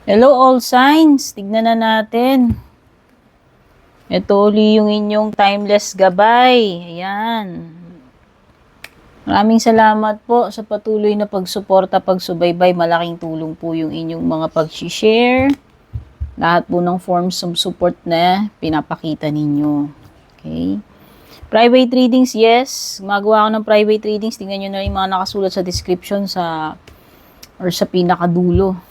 Hello all signs, tignan na natin. Ito uli yung inyong timeless gabay. Ayan. Maraming salamat po sa patuloy na pagsuporta, pagsubaybay. Malaking tulong po yung inyong mga pag-share. Lahat po ng forms of support na pinapakita ninyo. Okay? Private readings, yes. Magawa ako ng private readings. Tingnan nyo na yung mga nakasulat sa description sa pinakadulo.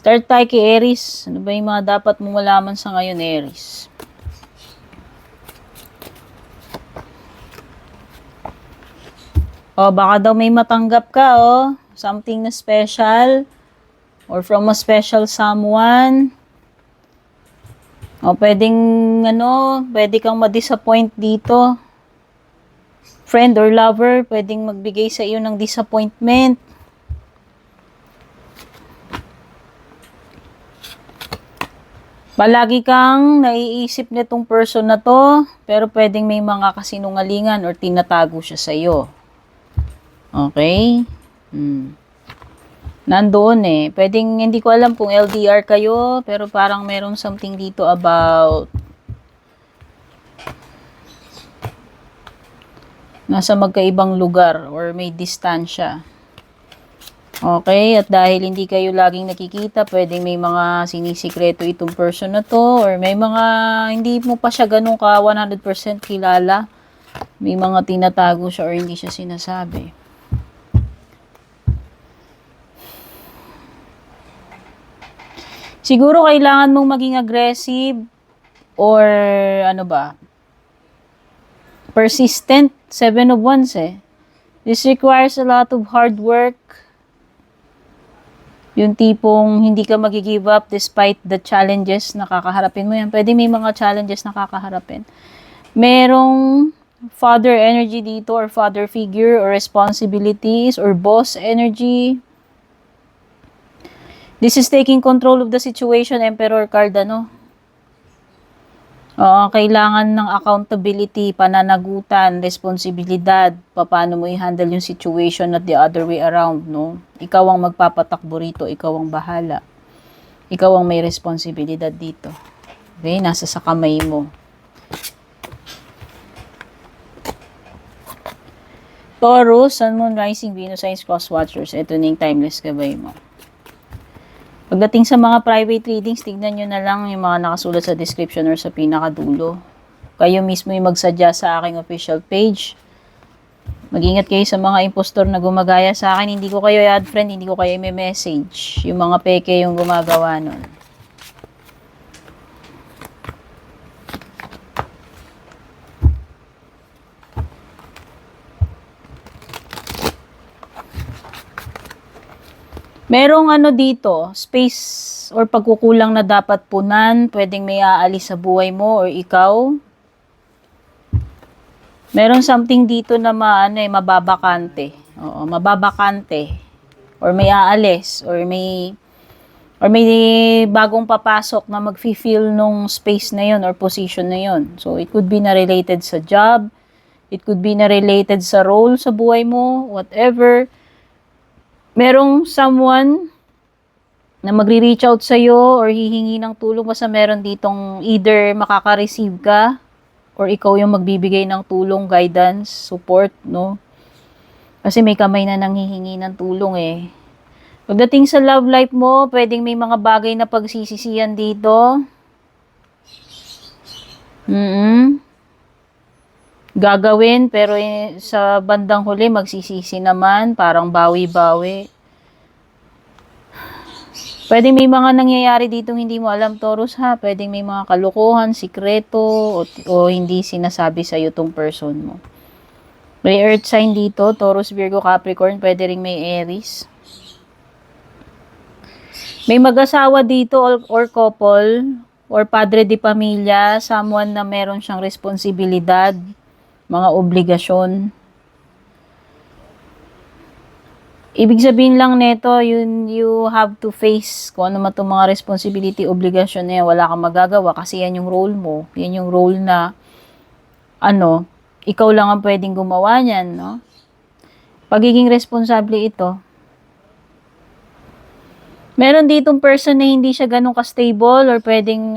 Start tayo kay Aries. Ano ba yung mga dapat mong malaman sa ngayon, Aries? Baka daw may matanggap ka, something na special or from a special someone. Pwedeng, pwede kang ma-disappoint dito. Friend or lover, pwedeng magbigay sa iyo ng disappointment. Palagi kang naiisip nitong person na to, pero pwedeng may mga kasinungalingan or tinatago siya sa iyo. Okay? Nandoon Pwedeng, hindi ko alam kung LDR kayo, pero parang merong something dito about nasa magkaibang lugar or may distansya. Okay, at dahil hindi kayo laging nakikita, pwedeng may mga sinisikreto itong person na to or may mga hindi mo pa siya ganun ka 100% kilala. May mga tinatago siya or hindi siya sinasabi. Siguro kailangan mong maging aggressive or persistent. 7 of Wands This requires a lot of hard work. Yung tipong hindi ka mag-give up despite the challenges na kakaharapin mo yan. Pwede may mga challenges na kakaharapin. Merong father energy dito or father figure or responsibilities or boss energy. This is taking control of the situation, Emperor card, kailangan ng accountability, pananagutan, responsibilidad, paano mo i-handle yung situation at the other way around, no? Ikaw ang magpapatakbo rito, ikaw ang bahala. Ikaw ang may responsibilidad dito. Okay, nasa sa kamay mo. Taurus, Sun, Moon, Rising, Venus, Signs, Cross Watchers. Ito na yung timeless gabay mo. Pagdating sa mga private readings, tignan nyo na lang yung mga nakasulat sa description or sa pinakadulo. Kayo mismo yung magsadya sa aking official page. Mag-ingat kayo sa mga impostor na gumagaya sa akin. Hindi ko kayo i-add friend, hindi ko kayo i-message. Yung mga peke yung gumagawa nun. Merong dito, space or pagkukulang na dapat punan, pwedeng may aalis sa buhay mo or ikaw. Meron something dito na mababakante. Oo, mababakante. Or may aalis or may bagong papasok na mag-feel nung space na yon or position na yon. So it could be na related sa job, it could be na related sa role sa buhay mo, whatever. Merong someone na magre-reach out sa'yo or hihingi ng tulong, basta meron ditong either makaka-receive ka or ikaw yung magbibigay ng tulong, guidance, support, no? Kasi may kamay na nanghihingi ng tulong Pagdating sa love life mo, pwedeng may mga bagay na pagsisisihan dito. Gagawin, pero sa bandang huli, magsisisi naman, parang bawi-bawi. Pwedeng may mga nangyayari dito hindi mo alam, Taurus, ha? Pwedeng may mga kalokohan, sikreto, o hindi sinasabi sa iyo tong person mo. May earth sign dito, Taurus, Virgo, Capricorn, pwede ring may Aries. May mag-asawa dito or couple, or padre de pamilya, someone na meron siyang responsibilidad, mga obligasyon. Ibig sabihin lang nito, you have to face kung ano man itong mga responsibility, obligasyon na yan, wala kang magagawa kasi yan yung role mo. Yan yung role na, ikaw lang ang pwedeng gumawa niyan, no? Pagiging responsable ito. Meron ditong person na hindi siya ganun ka-stable or pwedeng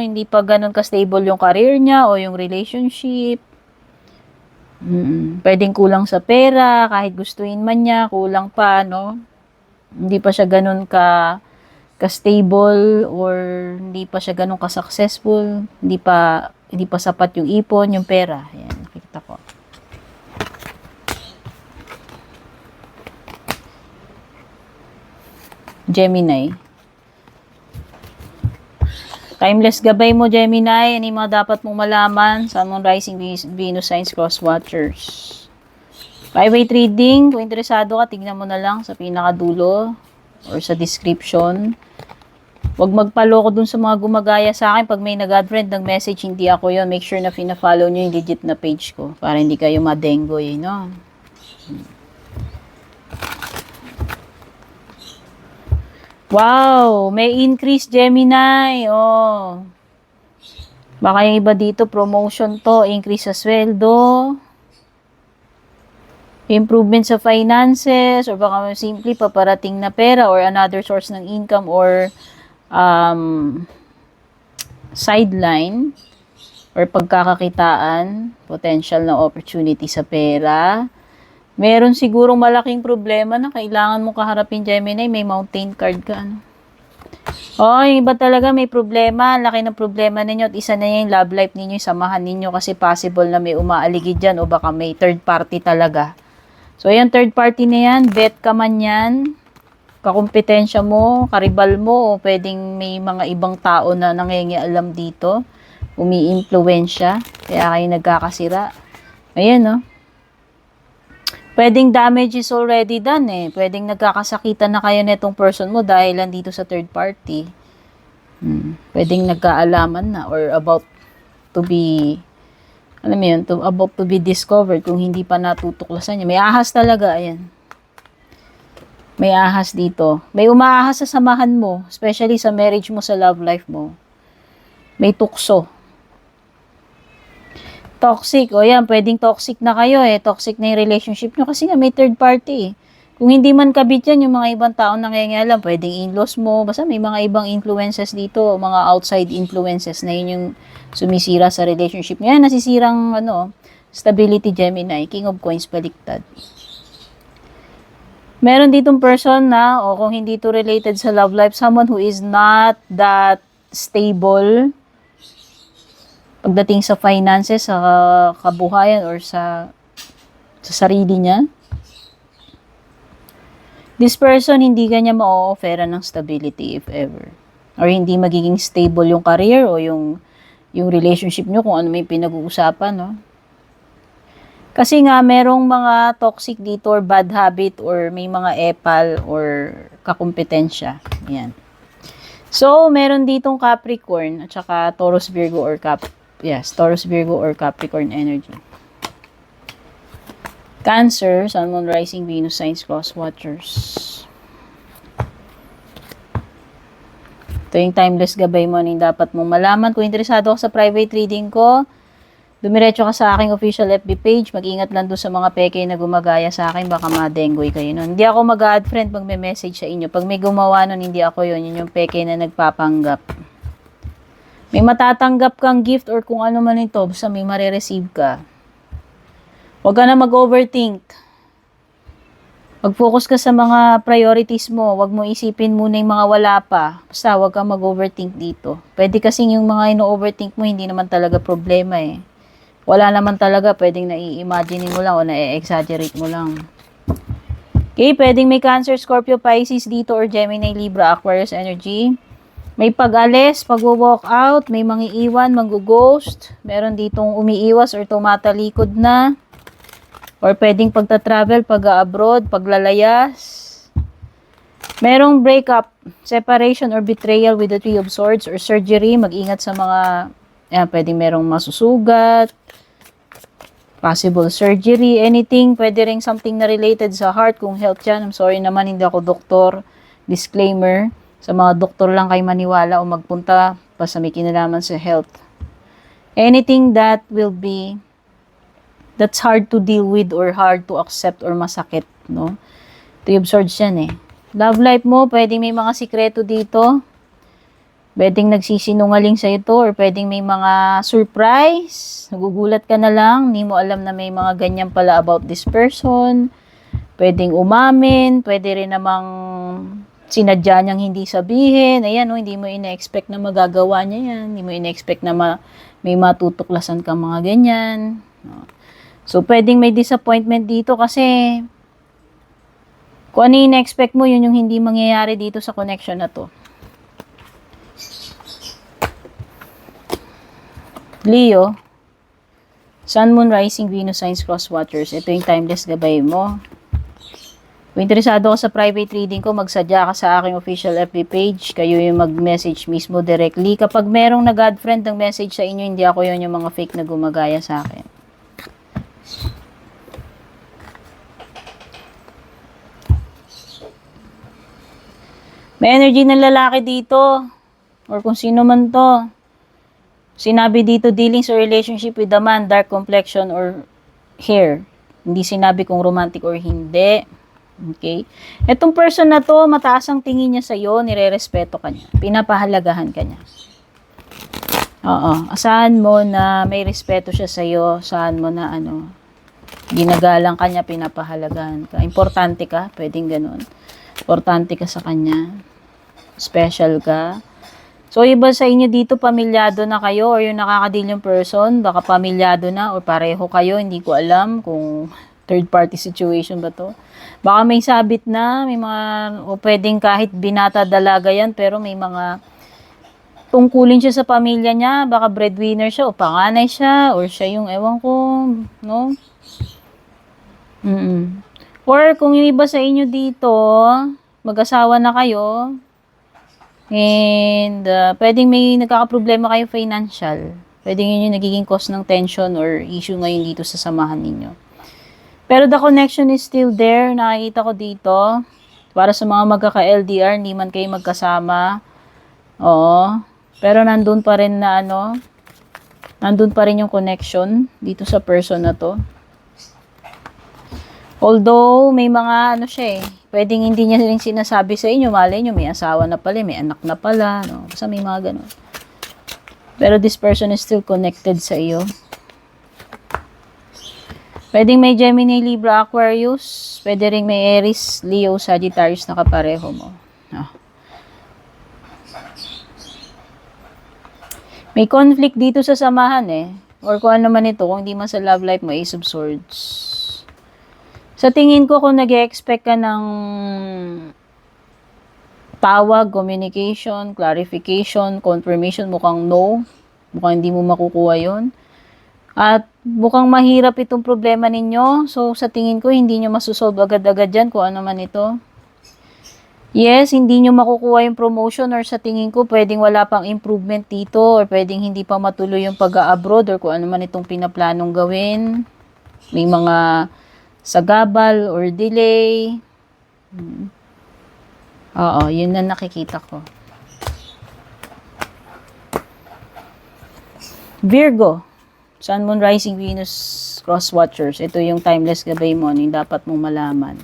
hindi pa ganun ka-stable yung career niya o yung relationship. Pwedeng kulang sa pera, kahit gustuin man niya, kulang pa, no? Hindi pa siya ganun ka-stable or hindi pa siya ganun ka-successful, hindi pa sapat yung ipon, yung pera. Ayan, nakikita ko. Gemini. Timeless gabay mo, Gemini. Ano yung mga dapat mong malaman? Sun, Moon, Rising, Venus, Signs, Cross Watchers. 5-way reading. Kung interesado ka, tignan mo na lang sa pinakadulo or sa description. Huwag magpaloko dun sa mga gumagaya sa akin. Pag may nag-add friend ng message, hindi ako yon. Make sure na fina-follow nyo yung legit na page ko para hindi kayo madenggoy, no? Wow! May increase, Gemini. Oh. Baka yung iba dito, promotion to, increase sa sweldo, improvement sa finances, or baka simply paparating na pera or another source ng income or sideline or pagkakakitaan, potential na opportunity sa pera. Meron sigurong malaking problema na kailangan mo kaharapin, Gemini. May mountain card ka, ano? Oh, yung iba talaga may problema. Laki ng problema ninyo at isa na yung love life ninyo, yung samahan ninyo kasi possible na may umaaligid dyan o baka may third party talaga. So, yung third party na yan, bet ka man yan, kakumpetensya mo, karibal mo, o pwedeng may mga ibang tao na nangingialam dito, umi-impluwensya, kaya kayo nagkakasira. Ayan, no? Pwedeng damage is already done eh. Pwedeng nagkakasakitan na kayo netong person mo dahil dito sa third party. Pwedeng nagkaalaman na or about to be, alam mo yun, about to be discovered kung hindi pa natutuklasan niya. May ahas talaga, ayan. May ahas dito. May umaahas sa samahan mo, especially sa marriage mo, sa love life mo. May tukso. Toxic. O yan, pwedeng toxic na kayo eh. Toxic na yung relationship nyo kasi nga may third party eh. Kung hindi man kabit yan, yung mga ibang taong nangyayala, pwedeng in-laws mo. Basta may mga ibang influences dito, mga outside influences na yun yung sumisira sa relationship nyo. Yan, nasisirang stability, Gemini. King of Coins, baliktad. Meron ditong person na, o kung hindi to related sa love life, someone who is not that stable pagdating sa finances, sa kabuhayan, or sa sarili niya. This person, hindi kanya ma-offeran ng stability if ever. Or hindi magiging stable yung career o yung relationship nyo kung ano may pinag-uusapan, no? Kasi nga, merong mga toxic dito or bad habit or may mga epal or kakumpetensya. Yan. So, meron ditong Capricorn at saka Taurus, Virgo or Taurus, Virgo or Capricorn energy. Cancer, Sun, Moon, Rising, Venus, Signs, Cross Watchers. Ito yung timeless gabay mo yung dapat mong malaman. Kung interesado ka sa private reading ko, dumiretso ka sa aking official FB page. Mag-ingat lang doon sa mga peke na gumagaya sa akin. Baka madenggoy kayo nun. Hindi ako mag-add friend pag may message sa inyo. Pag may gumawa nun, hindi ako yun. Yun yung peke na nagpapanggap. May matatanggap kang gift or kung ano man ito. Basta may marireceive ka. Huwag ka na mag-overthink. Mag-focus ka sa mga priorities mo. Huwag mo isipin muna yung mga wala pa. Basta huwag ka mag-overthink dito. Pwede kasing yung mga ino-overthink mo, hindi naman talaga problema eh. Wala naman talaga, pwedeng nai-imagine mo lang o na-exaggerate mo lang. Okay, pwedeng may Cancer, Scorpio, Pisces dito or Gemini, Libra, Aquarius energy. May pag-alis, pag-walk out, may mga iwan, mag-ghost. Meron ditong umiiwas or tumatalikod na. Or pwedeng pagta-travel, pag-abroad, paglalayas. Merong breakup, separation or betrayal with the Three of Swords or surgery. Mag-ingat sa mga, pwedeng merong masusugat, possible surgery, anything. Pwede rin something na related sa heart kung health yan. I'm sorry naman, hindi ako doktor. Disclaimer, sa mga doktor lang kayo maniwala o magpunta basta may kinalaman sa health. Anything that will be, that's hard to deal with or hard to accept or masakit, no? Three of Swords yan eh. Love life mo, pwedeng may mga sikreto dito. Pwedeng nagsisinungaling sa ito or pwedeng may mga surprise. Nagugulat ka na lang, hindi mo alam na may mga ganyan pala about this person. Pwedeng umamin, pwede rin namang sinadya niyang hindi sabihin. Ayan, oh, hindi mo ina-expect na magagawa niya yan. Hindi mo ina-expect na may matutuklasan kang mga ganyan. So, pwedeng may disappointment dito kasi kung ano yung ina-expect mo, yun yung hindi mangyayari dito sa connection na to. Leo, Sun, Moon, Rising, Venus, Signs, Cross Watchers. Ito yung timeless gabay mo. Kung interesado ka sa private reading ko, magsadya ka sa aking official FB page. Kayo yung mag-message mismo directly. Kapag merong nag-add friend ng message sa inyo, hindi ako yun yung mga fake na gumagaya sa akin. May energy ng lalaki dito. Or kung sino man to. Sinabi dito, dealings or relationship with a man, dark complexion or hair. Hindi sinabi kung romantic or hindi. Okay? Etong person na to, mataas ang tingin niya sa'yo, nire-respeto ka niya. Pinapahalagahan ka niya. Oo. Asahan mo na may respeto siya sa'yo. Asahan mo na ginagalang ka niya, pinapahalagahan ka. Importante ka, pwedeng ganun. Importante ka sa kanya. Special ka. So, iba sa inyo dito, pamilyado na kayo or yung nakakadil yung person, baka pamilyado na or pareho kayo, hindi ko alam kung third party situation ba to. Baka may sabit na, may mga, o pwedeng kahit binata dalaga yan, pero may mga tungkulin siya sa pamilya niya, baka breadwinner siya o panganay siya, or siya yung ewan ko, no? Or kung yung iba sa inyo dito, mag-asawa na kayo, and pwedeng may nagkakaproblema kayo financial. Pwedeng yun yung nagiging cause ng tension or issue ngayon dito sa samahan ninyo. Pero the connection is still there. Nakikita ko dito. Para sa mga magkaka-LDR, hindi man kayo magkasama. Oo. Pero nandun pa rin na nandun pa rin yung connection dito sa person na to. Although, may mga siya pwedeng hindi niya rin sinasabi sa inyo, malay nyo, may asawa na pala, may anak na pala, no? Basta may mga ganun. Pero this person is still connected sa iyo. Pwedeng may Gemini, Libra, Aquarius, pwede rin may Aries, Leo, Sagittarius na kapareho mo. No? May conflict dito sa samahan or kung ano man ito, kung hindi man sa love life mo, Ace of Swords. Sa tingin ko, kung nag-expect ka ng tawag, communication, clarification, confirmation, mukhang no. Mukhang hindi mo makukuha yon. At mukhang mahirap itong problema ninyo. So, sa tingin ko, hindi nyo masusolve agad-agad dyan kung ano man ito. Yes, hindi nyo makukuha yung promotion or sa tingin ko, pwedeng wala pang improvement dito or pwedeng hindi pa matuloy yung pag-a-abroad or kung ano man itong pinaplanong gawin. May mga sagabal or delay. Oo, yun na nakikita ko. Virgo, Sun, Moon, Rising, Venus, Cross Watchers. Ito yung timeless gabay mo, yung dapat mong malaman.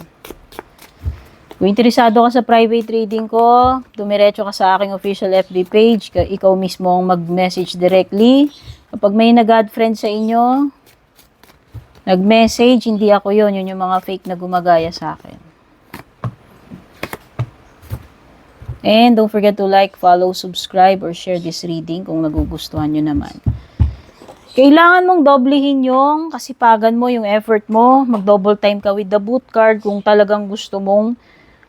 Kung interesado ka sa private reading ko, dumiretso ka sa aking official FB page. Ikaw mismo ang mag-message directly. Kapag may nag-add friend sa inyo, nag-message, hindi ako yun. Yun yung mga fake na gumagaya sa akin. And don't forget to like, follow, subscribe, or share this reading kung nagugustuhan nyo naman. Kailangan mong doblehin yung kasipagan mo, yung effort mo. Mag-double time ka with the boot card kung talagang gusto mong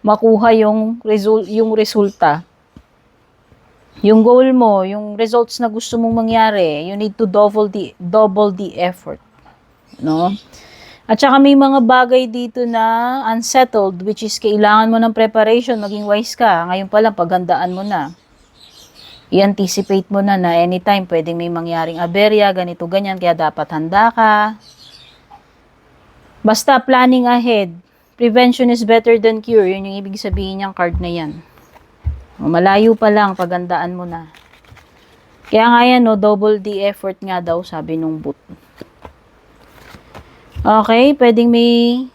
makuha yung resulta. Yung goal mo, yung results na gusto mong mangyari, you need to double the effort. No? At saka may mga bagay dito na unsettled, which is kailangan mo ng preparation, maging wise ka. Ngayon pa lang, paghandaan mo na. I-anticipate mo na anytime pwedeng may mangyaring aberya, ganito, ganyan, kaya dapat handa ka. Basta planning ahead. Prevention is better than cure. Yun yung ibig sabihin niyang card na yan. Malayo pa lang, paghandaan mo na. Kaya nga yan, double the effort nga daw, sabi nung boot. Okay, pwedeng may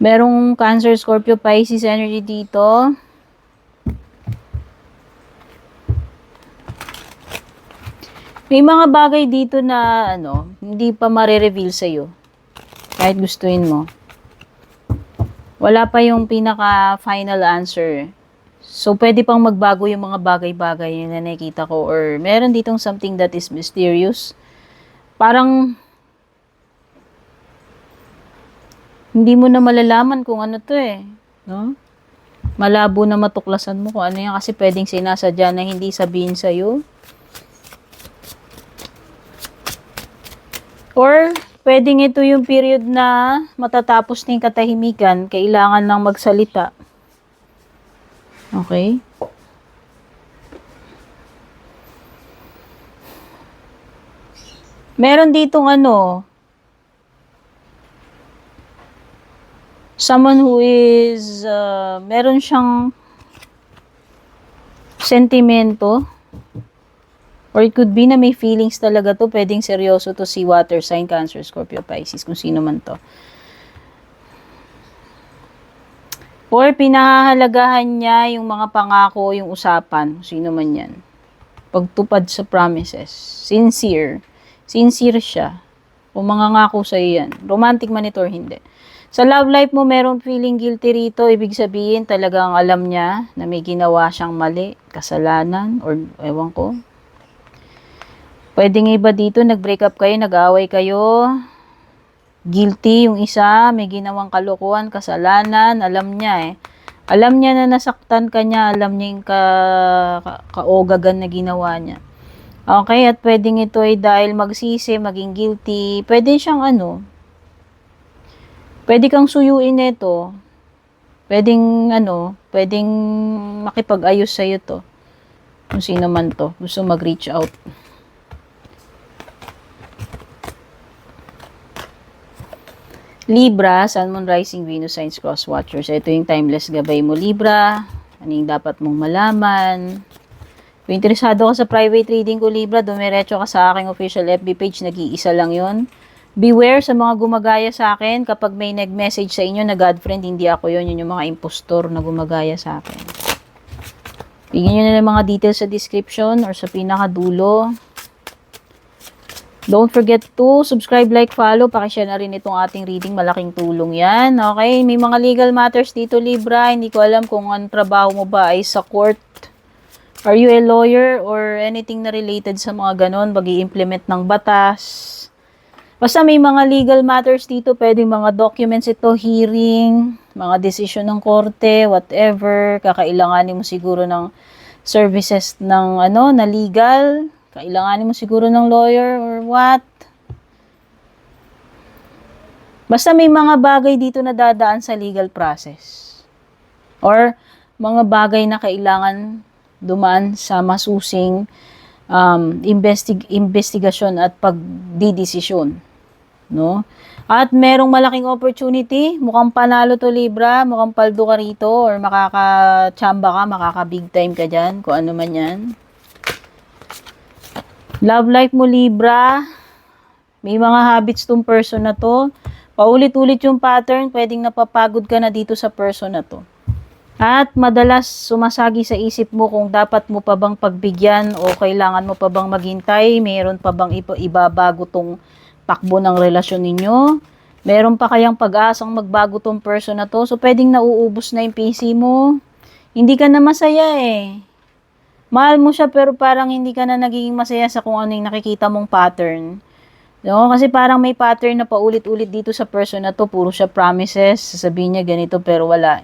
Merong Cancer, Scorpio, Pisces energy dito. May mga bagay dito na hindi pa mare-reveal sa'yo. Kahit gustuin mo. Wala pa yung pinaka-final answer. So, pwede pang magbago yung mga bagay-bagay na nakikita ko. Or, meron ditong something that is mysterious. Parang, hindi mo na malalaman kung ano to eh. No? Malabo na matuklasan mo kung ano yan. Kasi pwedeng sinasadya na hindi sabihin sa'yo. Or, pwedeng ito yung period na matatapos na yung katahimikan. Kailangan lang magsalita. Okay? Meron ditong someone who is, meron siyang sentimento. Or it could be na may feelings talaga to. Pwedeng seryoso to si water sign, Cancer, Scorpio, Pisces, kung sino man to. Or pinahahalagahan niya yung mga pangako, yung usapan, sino man yan. Pagtupad sa promises. Sincere. Sincere siya. Kung mangangako sa'yo yan. Romantic man ito or hindi. Sa love life mo, meron feeling guilty rito. Ibig sabihin, talagang alam niya na may ginawa siyang mali, kasalanan, or ewan ko. Pwedeng iba dito, nag-break up kayo, nag-away kayo. Guilty yung isa, may ginawang kalokohan, kasalanan, alam niya eh. Alam niya na nasaktan ka niya, alam niya yung kaogagan na ginawa niya. Okay, at pwedeng ito ay dahil magsisi, maging guilty. Pwede siyang pwede kang suyuin nito. Pwedeng pwedeng makipag-ayos sa'yo to. Kung sino man to, gusto mag-reach out. Libra, Sun, Moon, Rising, Venus, Signs, Cross Watchers. Ito yung timeless gabay mo, Libra. Ano yung dapat mong malaman? Kung interesado ka sa private reading ko, Libra, dumiretso ka sa aking official FB page. Nag-iisa lang yon. Beware sa mga gumagaya sa akin. Kapag may nag-message sa inyo na God friend, hindi ako yon. Yun yung mga impostor na gumagaya sa akin. Bigyan nyo na ng mga details sa description or sa pinakadulo. Don't forget to subscribe, like, follow. Pakishare na rin itong ating reading. Malaking tulong yan. Okay? May mga legal matters dito, Libra. Hindi ko alam kung ang trabaho mo ba ay sa court. Are you a lawyer or anything na related sa mga ganon? Pag-i-implement ng batas. Basta may mga legal matters dito. Pwedeng mga documents ito, hearing, mga decision ng korte, whatever. Kakailanganin mo siguro ng services ng na legal. Kailanganin mo siguro ng lawyer or what. Basta may mga bagay dito na dadaan sa legal process. Or mga bagay na kailangan dumaan sa masusing investigasyon at pagdidesisyon. No? At merong malaking opportunity. Mukhang panalo to, Libra. Mukhang paldo ka rito or makaka-chamba ka, makaka-big time ka dyan. Kung ano man yan. Love life mo, Libra. May mga habits tong person na to. Paulit-ulit yung pattern. Pwedeng napapagod ka na dito sa person na to. At madalas sumasagi sa isip mo kung dapat mo pa bang pagbigyan o kailangan mo pa bang maghintay. Mayroon pa bang ibabago tong takbo ng relasyon ninyo. Meron pa kayang pag-asang magbago tong person na to. So, pwedeng nauubos na yung PC mo. Hindi ka na masaya eh. Mahal mo siya pero parang hindi ka na nagiging masaya sa kung ano yung nakikita mong pattern. No? Kasi parang may pattern na paulit-ulit dito sa person na to. Puro siya promises. Sasabihin niya ganito pero wala.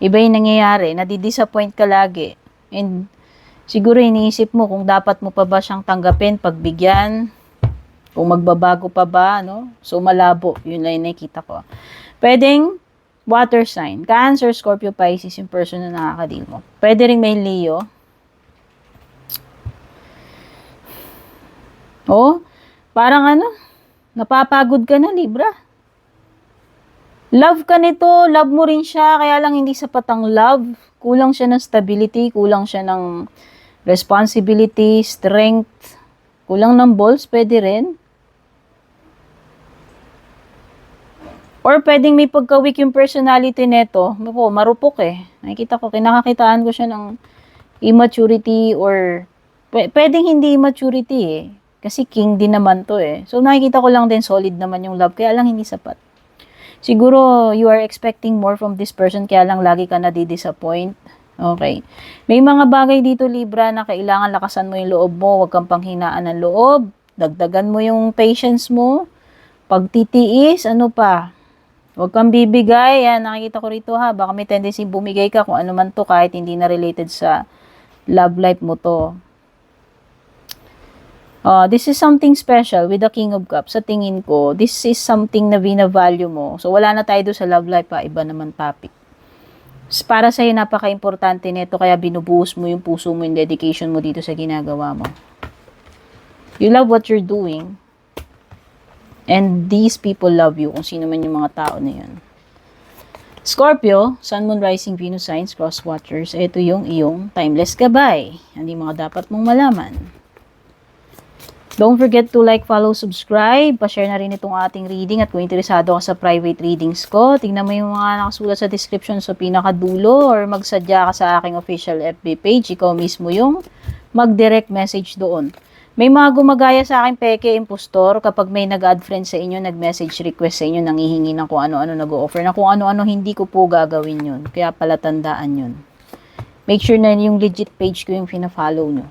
Iba yung nangyayari. Nadidisappoint ka lagi. And siguro iniisip mo kung dapat mo pa ba siyang tanggapin, pagbigyan. Kung magbabago pa ba. No? So malabo. Yun lang yung nakikita ko. Pwedeng water sign. Cancer, Scorpio, Pisces yung person na nakakadil mo. Pwede rin may Leo. Oh, parang napapagod ka na, Libra. Love ka nito, love mo rin siya, kaya lang hindi sapat ang love. Kulang siya ng stability, kulang siya ng responsibility, strength, kulang ng balls, pwede rin. Or pwedeng may pagka-weak yung personality neto. Ako, marupok eh. Nakikita ko, kinakakitaan ko siya ng immaturity or pwedeng hindi immaturity eh. Kasi king din naman to eh. So nakikita ko lang din solid naman yung love. Kaya lang hindi sapat. Siguro you are expecting more from this person kaya lang lagi ka nadi-disappoint. Okay. May mga bagay dito Libra na kailangan lakasan mo yung loob mo. Huwag kang panghinaan ng loob. Dagdagan mo yung patience mo. Pagtitiis, ano pa? Huwag kang bibigay. Yan, nakikita ko rito ha. Baka may tendency bumigay ka kung ano man to kahit hindi na related sa love life mo to. This is something special with the King of Cups. Sa tingin ko, this is something na bina-value mo. So, wala na tayo doon sa love life ha. Iba naman topic. Para sa'yo, napaka-importante nito. Kaya binubuhos mo yung puso mo, yung dedication mo dito sa ginagawa mo. You love what you're doing. And these people love you. Kung sino man yung mga tao na yun. Scorpio, Sun, Moon, Rising, Venus signs, cross watchers. Ito yung iyong timeless gabay. Hindi mga dapat mong malaman. Don't forget to like, follow, subscribe. Pa-share na rin itong ating reading. At kung interesado ka sa private readings ko, tingnan mo yung mga nakasulat sa description sa pinakadulo or magsadya ka sa aking official FB page. Ikaw mismo yung mag-direct message doon. May mga gumagaya sa akin peke, impostor, kapag may nag-add friend sa inyo, nag-message request sa inyo, nangihingi ng kung ano-ano nag-o-offer, na kung ano-ano hindi ko po gagawin yun. Kaya pala tandaan yun. Make sure na yung legit page ko yung fina-follow nyo.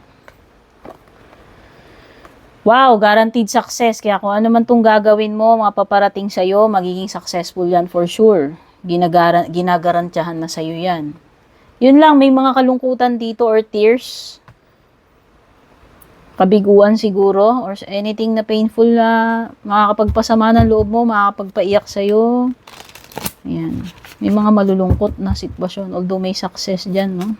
Wow, guaranteed success. Kaya kung ano man tong gagawin mo, mga paparating sa'yo, magiging successful yan for sure. Ginagarantiyahan na sa'yo yan. Yun lang, may mga kalungkutan dito or tears. Kabiguan siguro or anything na painful na makakapagpasama ng loob mo, makakapagpaiyak sa'yo. Ayan. May mga malulungkot na sitwasyon although may success dyan, no?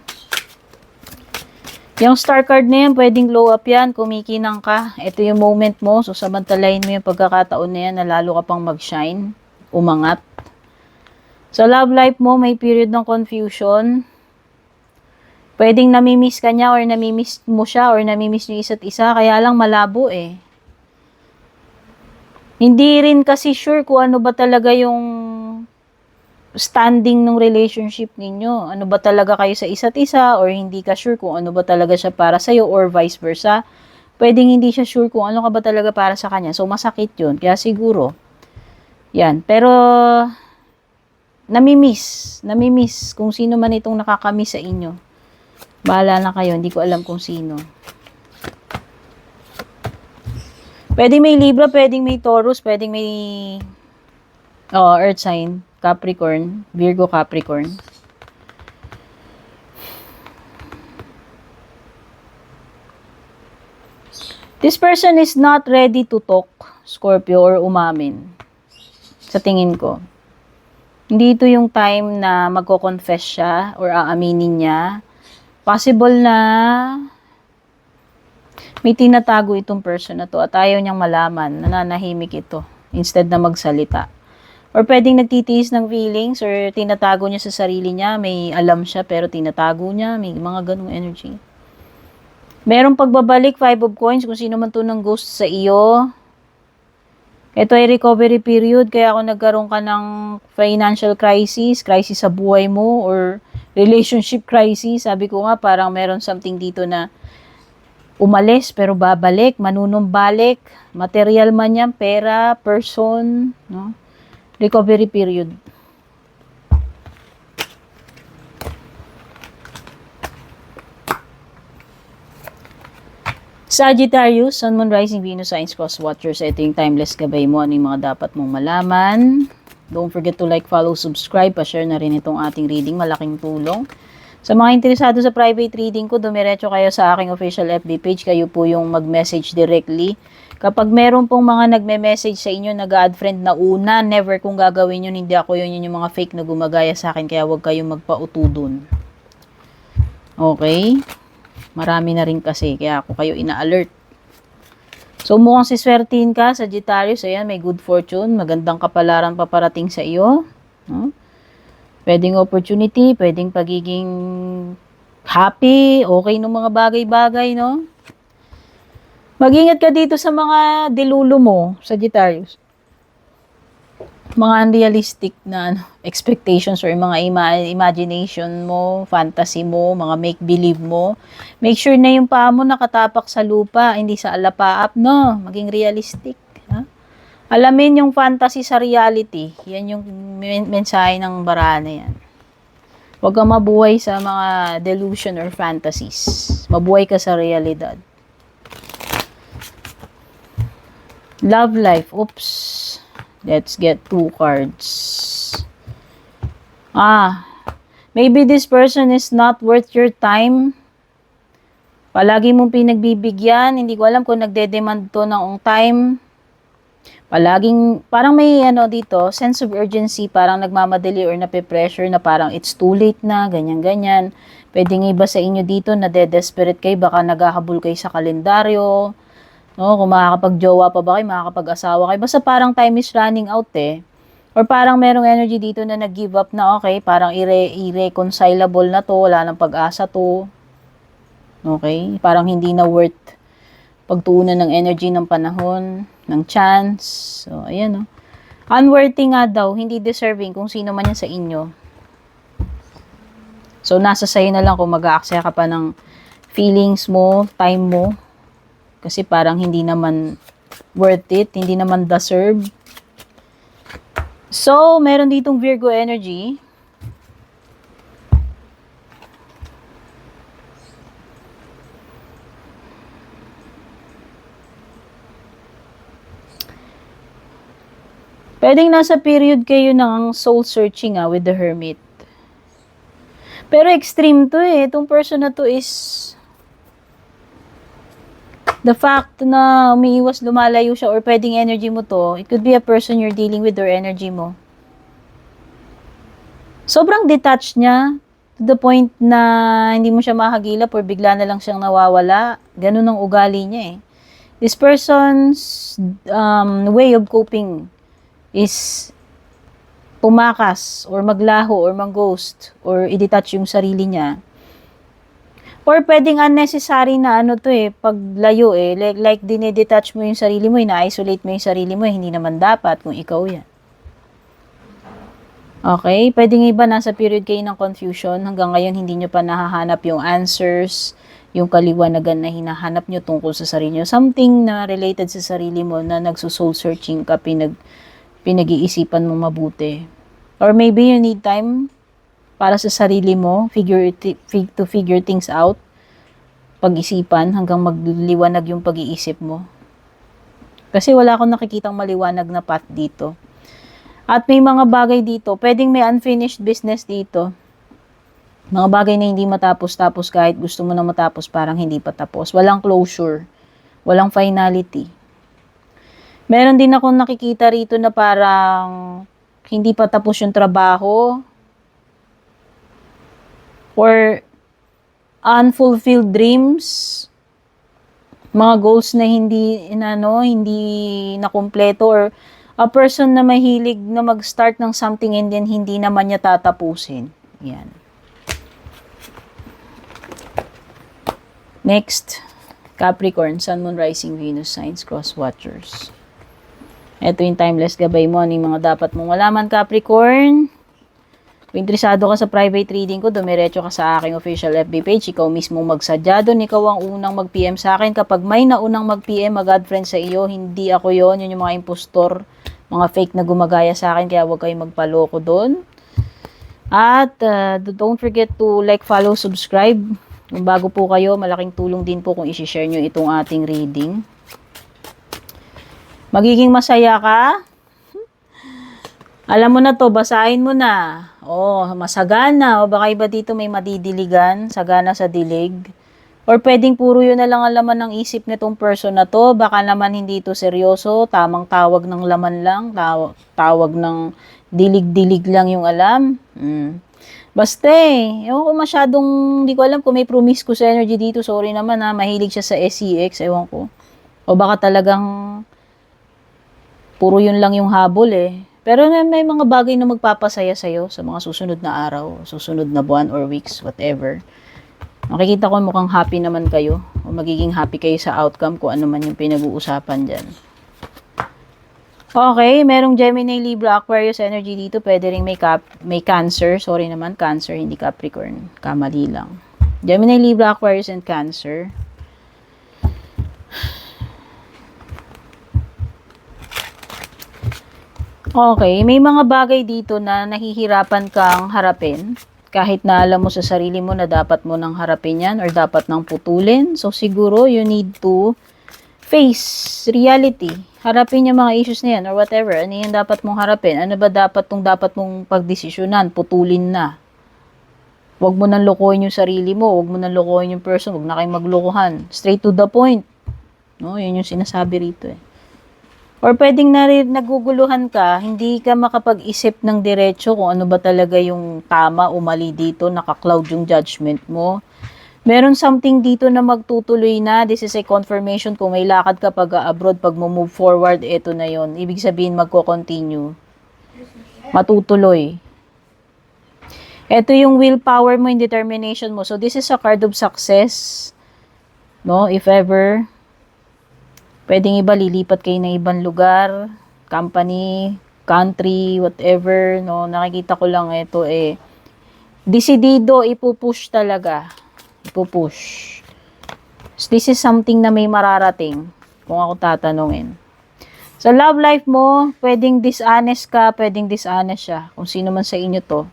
Yung star card na yan, pwedeng glow up yan, kumikinang ka. Ito yung moment mo, so samantalahin mo yung pagkakataon na yan na lalo ka pang mag-shine, umangat. Sa love life mo, may period ng confusion. Pwedeng namimiss ka niya or namimiss mo siya or namimiss niyo isa't isa, kaya lang malabo eh. Hindi rin kasi sure kung ano ba talaga yung standing ng relationship ninyo. Ano ba talaga kayo sa isa't isa or hindi ka sure kung ano ba talaga siya para sa'yo or vice versa. Pwedeng hindi siya sure kung ano ka ba talaga para sa kanya. So, masakit yun. Kaya siguro, yan. Pero, namimiss kung sino man itong nakakamiss sa inyo. Bahala na kayo. Hindi ko alam kung sino. Pwedeng may Libra, pwedeng may Taurus, pwedeng may Earth sign. Capricorn, Virgo, Capricorn. This person is not ready to talk, Scorpio, or umamin. Sa tingin ko. Hindi ito yung time na magko-confess siya or aaminin niya. Possible na may tinatago itong person na to at ayaw niyang malaman, nananahimik ito instead na magsalita. Or pwedeng nagtitiis ng feelings or tinatago niya sa sarili niya. May alam siya pero tinatago niya. May mga ganung energy. Merong pagbabalik, 5 of coins. Kung sino man to ng ghost sa iyo. Ito ay recovery period. Kaya kung nagkaroon ka ng financial crisis, crisis sa buhay mo, or relationship crisis, sabi ko nga parang meron something dito na umalis pero babalik, manunumbalik, material man yan, pera, person, no? Recovery period. Sagittarius, Sun, Moon, Rising, Venus, signs, cross watchers. Ito yung timeless gabay mo. Ano yung mga dapat mong malaman. Don't forget to like, follow, subscribe. Pa-share na rin itong ating reading. Malaking tulong. Sa mga interesado sa private reading ko, dumiretso kayo sa aking official FB page. Kayo po yung mag-message directly. Kapag meron pong mga nagme-message sa inyo, nag-add friend na una, never kung gagawin yun, hindi ako yun, yung mga fake na gumagaya sa akin, kaya huwag kayong magpauto dun. Okay? Marami na rin kasi, kaya ako kayo ina-alert. So, mukhang siswertihin ka, Sagittarius, ayan, may good fortune, magandang kapalaran paparating sa iyo. No? Pwedeng opportunity, pwedeng pagiging happy, okay ng mga bagay-bagay, no? Mag-ingat ka dito sa mga dilulo mo, Sagittarius. mga unrealistic na expectations or mga imagination mo, fantasy mo, mga make-believe mo. Make sure na yung paa mo nakatapak sa lupa, hindi sa alapaap, no? Maging realistic. Ha? Alamin yung fantasy sa reality. Yan yung mensahe ng barana yan. Huwag kang mabuhay sa mga delusion or fantasies. Mabuhay ka sa realidad. Love life. Oops. Let's get 2 cards. Maybe this person is not worth your time. Palagi mong pinagbibigyan. Hindi ko alam kung nagde-demand to ng time. Palaging, parang may dito, sense of urgency, parang nagmamadali or nape-pressure na parang it's too late na, ganyan-ganyan. Pwedeng iba sa inyo dito na desperate kayo, baka naghahabol kayo sa kalendaryo. No, kung makakapag-jowa pa ba kayo, makakapag-asawa kayo. Basta parang time is running out eh. Or parang merong energy dito na nag-give up na, okay, parang irreconcilable na to, wala nang pag-asa to. Okay? Parang hindi na worth pagtuunan ng energy ng panahon, ng chance. So, ayan no. Unworthy nga daw, hindi deserving kung sino man yan sa inyo. So, nasa sayo na lang kung mag-aaksaya ka pa ng feelings mo, time mo. Kasi parang hindi naman worth it, hindi naman deserve. So, meron ditong Virgo energy. Pwedeng nasa period kayo ng soul searching with the Hermit. Pero extreme to eh. Itong person na to is the fact na umiiwas, lumalayo siya, or pwedeng energy mo to, it could be a person you're dealing with or energy mo. Sobrang detached niya to the point na hindi mo siya mahagilap or bigla na lang siyang nawawala. Ganun ang ugali niya eh. This person's way of coping is pumakas or maglaho or mag-ghost or i-detach yung sarili niya. Or pwedeng unnecessary na paglayo eh. Like dinedetach mo yung sarili mo, ina-isolate mo yung sarili mo, hindi naman dapat kung ikaw yan. Okay? Pwedeng iba nasa period kayo ng confusion. Hanggang ngayon hindi nyo pa nahahanap yung answers, yung kaliwanagan na hinahanap nyo tungkol sa sarili nyo. Something na related sa sarili mo na nagso-soul searching ka, pinag-iisipan mo mabuti. Or maybe you need time para sa sarili mo, to figure things out, pag-isipan hanggang magliwanag yung pag-iisip mo. Kasi wala akong nakikitang maliwanag na path dito. At may mga bagay dito, pwedeng may unfinished business dito. Mga bagay na hindi matapos-tapos kahit gusto mo na matapos, parang hindi pa tapos. Walang closure, walang finality. Meron din akong nakikita rito na parang hindi pa tapos yung trabaho, or unfulfilled dreams, mga goals na hindi nakumpleto, or a person na mahilig na mag-start ng something and then hindi naman niya tatapusin. Yan. Next, Capricorn, Sun, Moon, Rising, Venus, Signs, Cross Watchers. Ito yung timeless gabay mo, ano yung mga dapat mong malaman, Capricorn. Kung interesado ka sa private reading ko, dumiretso ka sa aking official FB page. Ikaw mismo magsadya doon. Ikaw ang unang mag-PM sa akin. Kapag may naunang mag-PM, mag-add friend sa iyo, hindi ako yon. Yun yung mga impostor, mga fake na gumagaya sa akin. Kaya huwag kayong magpaloko doon. At don't forget to like, follow, subscribe. Kung bago po kayo, malaking tulong din po kung isi-share nyo itong ating reading. Magiging masaya ka? Alam mo na to, basahin mo na. Masagana. O baka iba dito may madidiligan, sagana sa dilig. Or pwedeng puro yun na lang ang laman ng isip nitong person na to. Baka naman hindi ito seryoso, tamang tawag ng laman lang, tawag ng dilig-dilig lang yung alam. Basta ewan ko masyadong, hindi ko alam kung may promiscuous energy dito. Sorry naman mahilig siya sa SEX, ewan ko. O baka talagang puro yun lang yung habol eh. Pero may mga bagay na magpapasaya sa'yo sa mga susunod na araw, susunod na buwan or weeks, whatever. Makikita ko mukhang happy naman kayo o magiging happy kayo sa outcome kung ano man yung pinag-uusapan dyan. Okay, merong Gemini, Libra, Aquarius energy dito. Pwede rin may Cancer. Sorry naman, Cancer, hindi Capricorn. Kamali lang. Gemini, Libra, Aquarius, and Cancer. Okay, may mga bagay dito na nahihirapan kang harapin. Kahit na alam mo sa sarili mo na dapat mo nang harapin yan or dapat nang putulin. So, siguro you need to face reality. Harapin yung mga issues na yan or whatever. Ano yung dapat mong harapin? Ano ba dapat mong pagdesisyonan? Putulin na. Huwag mo nang lokohin yung sarili mo. Huwag mo nang lokohin yung person. Huwag na kayong maglokohan. Straight to the point. No, yun yung sinasabi rito eh. Or pwedeng naguguluhan ka, hindi ka makapag-isip ng diretso kung ano ba talaga yung tama o mali dito, naka-cloud yung judgment mo. Meron something dito na magtutuloy na. This is a confirmation kung may lakad ka pag-abroad, pag move forward, ito na yon. Ibig sabihin magko-continue. Matutuloy. Ito yung willpower mo, yung determination mo. So this is a card of success. No, if ever pwedeng iba, lilipat kayo ng ibang lugar, company, country, whatever, no? Nakikita ko lang ito decidido, ipupush talaga. Ipupush. So, this is something na may mararating, kung ako tatanungin. Sa love life mo, pwedeng dishonest ka, pwedeng dishonest siya, kung sino man sa inyo to.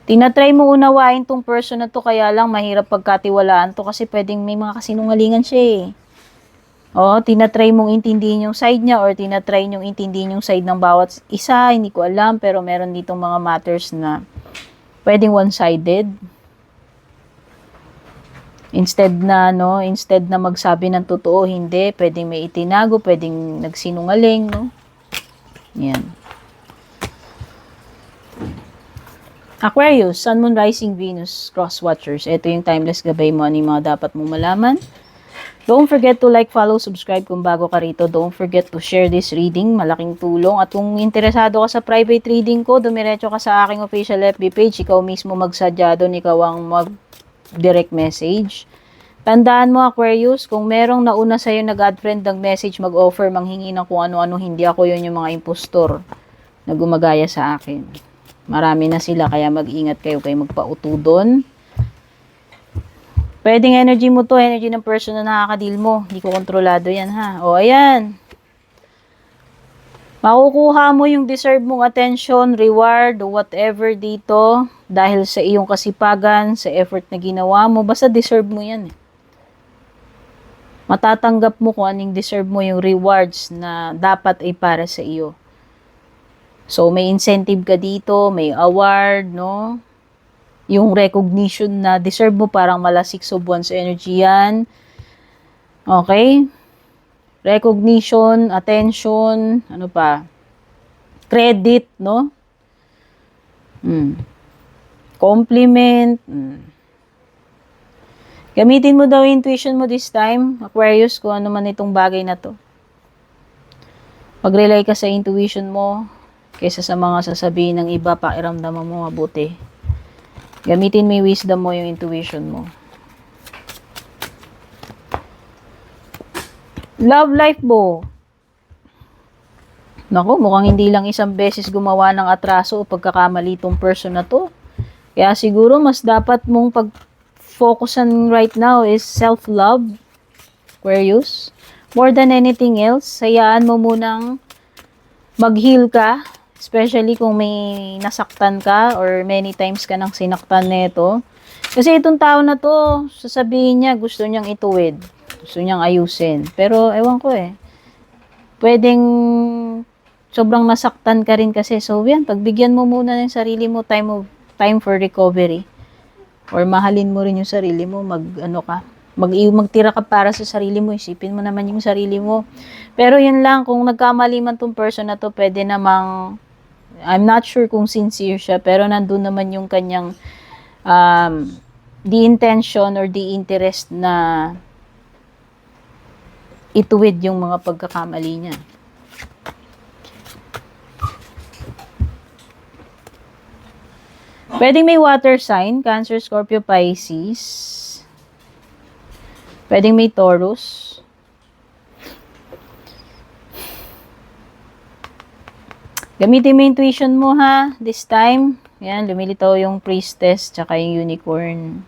Tinatry mo unawain tong person na to, kaya lang mahirap pagkatiwalaan to kasi pwedeng may mga kasinungalingan siya eh. Tinatry mong intindihin yung side niya or tinatry nyong intindihin yung side ng bawat isa, hindi ko alam, pero meron ditong mga matters na pwedeng one-sided. Instead na magsabi ng totoo, hindi, pwedeng may itinago, pwedeng nagsinungaling, no? Yan. Aquarius, Sun, Moon, Rising, Venus, Cross Watchers. Ito yung timeless gabay mo, ano yung mga dapat mong malaman. Don't forget to like, follow, subscribe kung bago ka rito. Don't forget to share this reading. Malaking tulong. At kung interesado ka sa private reading ko, dumiretso ka sa aking official FB page. Ikaw mismo magsadya doon. Ikaw ang mag-direct message. Tandaan mo, Aquarius, kung merong nauna sa'yo nag-add friend ng message, mag-offer, manghingi ng kung ano-ano, hindi ako yun yung mga impostor na gumagaya sa akin. Marami na sila, kaya mag-ingat kayo magpauto doon. Pwedeng energy mo to, energy ng person na nakaka-deal mo. Hindi ko kontrolado yan, ha? Ayan. Makukuha mo yung deserve mong attention, reward, whatever dito. Dahil sa iyong kasipagan, sa effort na ginawa mo. Basta deserve mo yan. Matatanggap mo kung anong deserve mo yung rewards na dapat ay para sa iyo. So, may incentive ka dito, may award, no? Yung recognition na deserve mo, parang mala 6 of Wands energy yan. Okay? Recognition, attention, ano pa? Credit, no? Compliment. Gamitin mo daw intuition mo this time, Aquarius, kung ano man itong bagay na to. Mag-rely ka sa intuition mo, kaysa sa mga sasabihin ng iba, pakiramdaman mo mabuti. Gamitin mo yung wisdom mo, yung intuition mo. Love life mo. Naku, mukhang hindi lang isang beses gumawa ng atraso o pagkakamali tong person na to. Kaya siguro mas dapat mong pag-focusan right now is self-love, Aquarius. More than anything else, hayaan mo munang mag-heal ka. Especially kung may nasaktan ka or many times ka nang sinaktan nito. Kasi itong tao na to, sasabihin niya, gusto niyang ituwid. Gusto niyang ayusin. Pero, ewan ko pwedeng sobrang nasaktan ka rin kasi. So, yan, pagbigyan mo muna ng sarili mo, time for recovery. Or mahalin mo rin yung sarili mo, magtira ka para sa sarili mo, isipin mo naman yung sarili mo. Pero yun lang, kung nagkamali man tong person na to, pwede namang I'm not sure kung sincere siya, pero nandun naman yung kanyang the intention or the interest na ituwid yung mga pagkakamali niya. Pwedeng may water sign, Cancer, Scorpio, Pisces. Pwedeng may Taurus. Gamitin mo yung intuition mo ha, this time. Yan, lumilitaw yung priestess tsaka yung unicorn.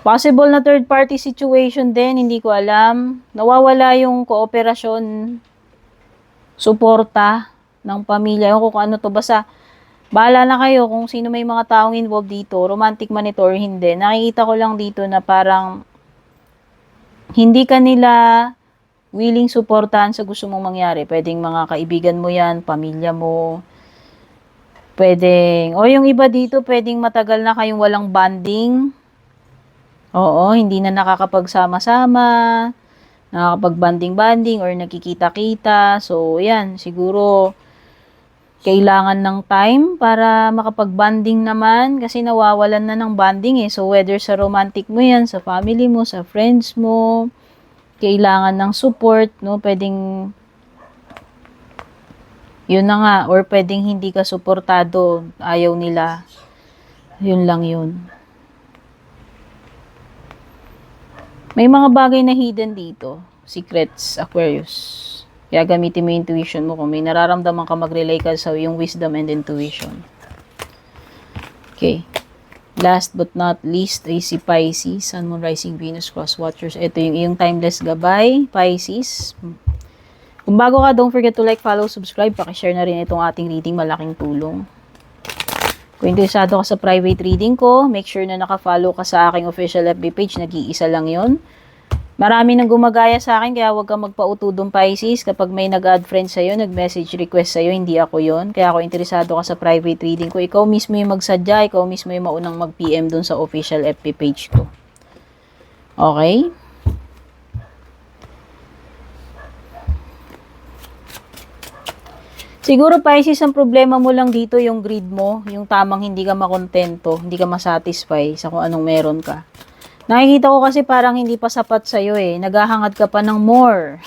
Possible na third party situation din, hindi ko alam. Nawawala yung kooperasyon, suporta ng pamilya. Yung kung ano to, basta bahala na kayo kung sino may mga taong involved dito, romantic man ito or hindi. Nakikita ko lang dito na parang hindi ka nila willing suportahan sa gusto mong mangyari. Pwedeng mga kaibigan mo yan, pamilya mo. Pwedeng, o yung iba dito, pwedeng matagal na kayong walang bonding. Oo, hindi na nakakapagsama-sama, nakakapag-banding-banding or nakikita-kita. So, yan, siguro kailangan ng time para makapag-banding naman kasi nawawalan na ng banding eh. So, whether sa romantic mo yan, sa family mo, sa friends mo, kailangan ng support, no? Pwedeng, yun na nga, or pwedeng hindi ka suportado, ayaw nila. Yun lang yun. May mga bagay na hidden dito. Secrets, Aquarius. Kaya gamitin mo yung intuition mo kung may nararamdaman ka, mag-relay ka sa yung wisdom and intuition. Okay. Last but not least ay si Pisces, Sun, Moon, Rising, Venus, Cross Watchers. Ito yung iyong timeless gabay, Pisces. Kung bago ka, don't forget to like, follow, subscribe. Pakishare na rin itong ating reading, malaking tulong. Kung interesado ka sa private reading ko, make sure na naka-follow ka sa aking official FB page. Nag-iisa lang yon. Marami nang gumagaya sa akin, kaya huwag kang magpautudong Pisces. Kapag may nag-add friend sa'yo, nag-message request sa'yo, hindi ako yon. Kaya ako interesado ka sa private reading ko, ikaw mismo yung magsadya, ikaw mismo yung maunang mag-PM dun sa official FB page ko. Okay? Siguro Pisces, ang problema mo lang dito yung greed mo, yung tamang hindi ka makontento, hindi ka masatisfy sa kung anong meron ka. Nakikita ko kasi parang hindi pa sapat sa'yo eh. Naghahangad ka pa ng more.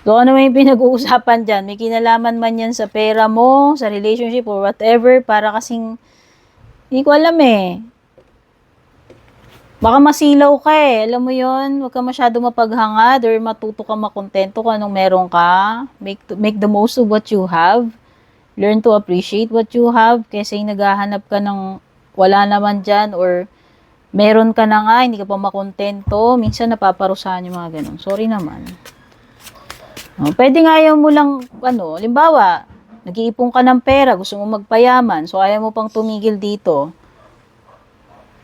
So, ano may pinag-uusapan dyan? May kinalaman man yan sa pera mo, sa relationship, or whatever, para kasing, hindi ko alam eh. Baka masilaw ka eh. Alam mo yon, huwag ka masyado mapaghangad or matuto ka makontento kung anong meron ka. Make the most of what you have. Learn to appreciate what you have. Kasi naghahanap ka ng wala naman dyan or meron ka na nga, hindi ka pa makontento. Minsan napaparusahan yung mga ganun. Sorry naman. No, pwede nga ayaw mo lang, limbawa, nag-iipon ka ng pera, gusto mo magpayaman, so ayaw mo pang tumigil dito.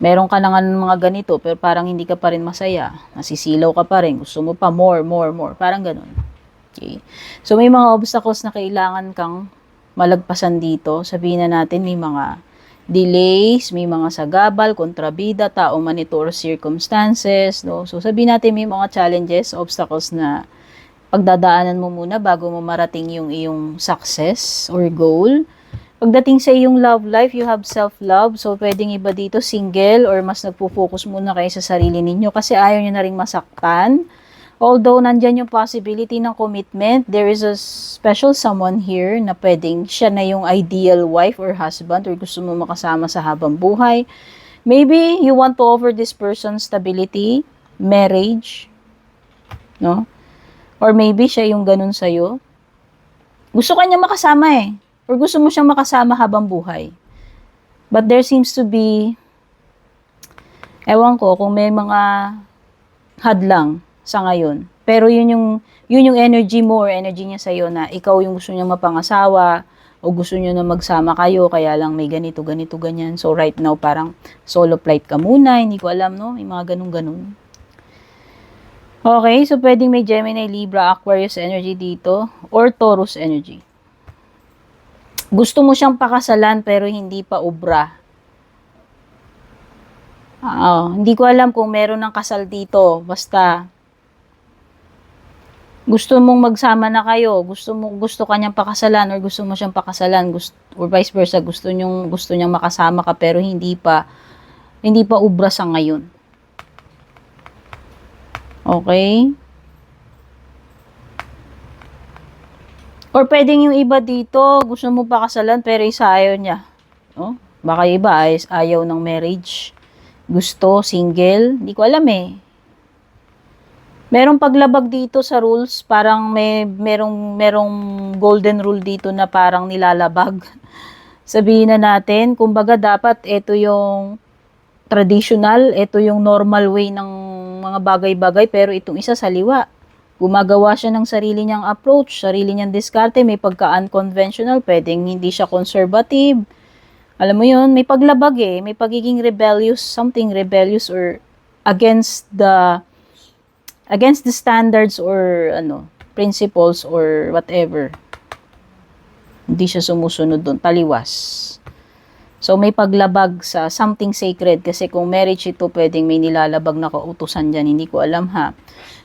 Meron ka na nga ng mga ganito, pero parang hindi ka pa rin masaya. Nasisilaw ka pa rin, gusto mo pa more. Parang ganun. Okay. So may mga obstacles na kailangan kang malagpasan dito. Sabihin na natin may mga delays, may mga sagabal, kontrabida, tao monitor circumstances, no? So sabihin natin may mga challenges, obstacles na pagdadaanan mo muna bago mo marating yung iyong success or goal. Pagdating sa iyong love life, you have self-love. So pwedeng iba dito single or mas nagpo-focus muna kayo sa sarili ninyo kasi ayaw nyo na ring masaktan. Although nandyan yung possibility ng commitment, there is a special someone here na pwedeng siya na yung ideal wife or husband or gusto mo makasama sa habang buhay. Maybe you want to offer this person stability, marriage, no? Or maybe siya yung ganun sa'yo. Gusto ka niya makasama eh. Or gusto mo siyang makasama habang buhay. But there seems to be, ewan ko kung may mga hadlang sa ngayon. Pero yun yung energy mo or energy niya sa'yo na ikaw yung gusto niya mapangasawa o gusto niyo na magsama kayo kaya lang may ganito, ganyan. So right now parang solo flight ka muna, hindi ko alam no, may mga ganun. Okay, so pwedeng may Gemini, Libra, Aquarius energy dito or Taurus energy. Gusto mo siyang pakasalan pero hindi pa obra. Hindi ko alam kung meron ng kasal dito. Basta gusto mong magsama na kayo, gusto kanyang pakasalan or gusto mo siyang pakasalan, or vice versa, gusto niyang makasama ka pero hindi pa ubra sa ngayon. Okay? Or pwedeng yung iba dito, gusto mo pakasalan pero isa ayaw niya. No? Baka iba ayaw ng marriage. Gusto single, hindi ko alam eh. Merong paglabag dito sa rules, parang merong golden rule dito na parang nilalabag. Sabihin na natin, kumbaga dapat ito yung traditional, ito yung normal way ng mga bagay-bagay, pero itong isa saliwa. Gumagawa siya ng sarili niyang approach, sarili niyang diskarte, may pagka-unconventional, pwedeng hindi siya conservative. Alam mo yun, may paglabag may pagiging rebellious, something rebellious or against the standards or principles or whatever. Hindi siya sumusunod doon, taliwas. So may paglabag sa something sacred kasi kung marriage ito, pwedeng may nilalabag na kautusan diyan, hindi ko alam ha.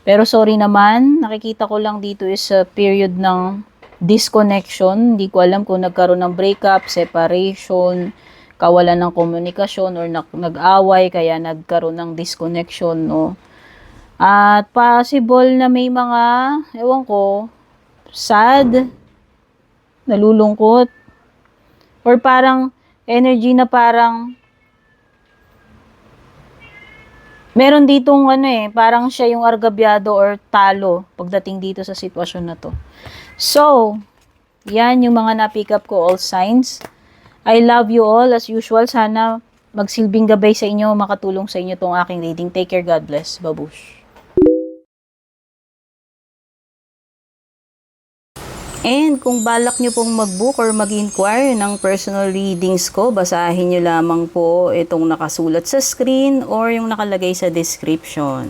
Pero sorry naman, nakikita ko lang dito is a period ng disconnection. Hindi ko alam kung nagkaroon ng breakup, separation, kawalan ng komunikasyon or nag-away kaya nagkaroon ng disconnection, no. At possible na may mga, ewan ko, sad, nalulungkot, or parang energy na parang meron ditong parang siya yung argabyado or talo pagdating dito sa sitwasyon na to. So, yan yung mga na-pick up ko, all signs. I love you all as usual. Sana magsilbing gabay sa inyo, makatulong sa inyo tong aking reading. Take care, God bless. Babush. And kung balak nyo pong mag-book or mag-inquire ng personal readings ko, basahin nyo lamang po itong nakasulat sa screen or yung nakalagay sa description.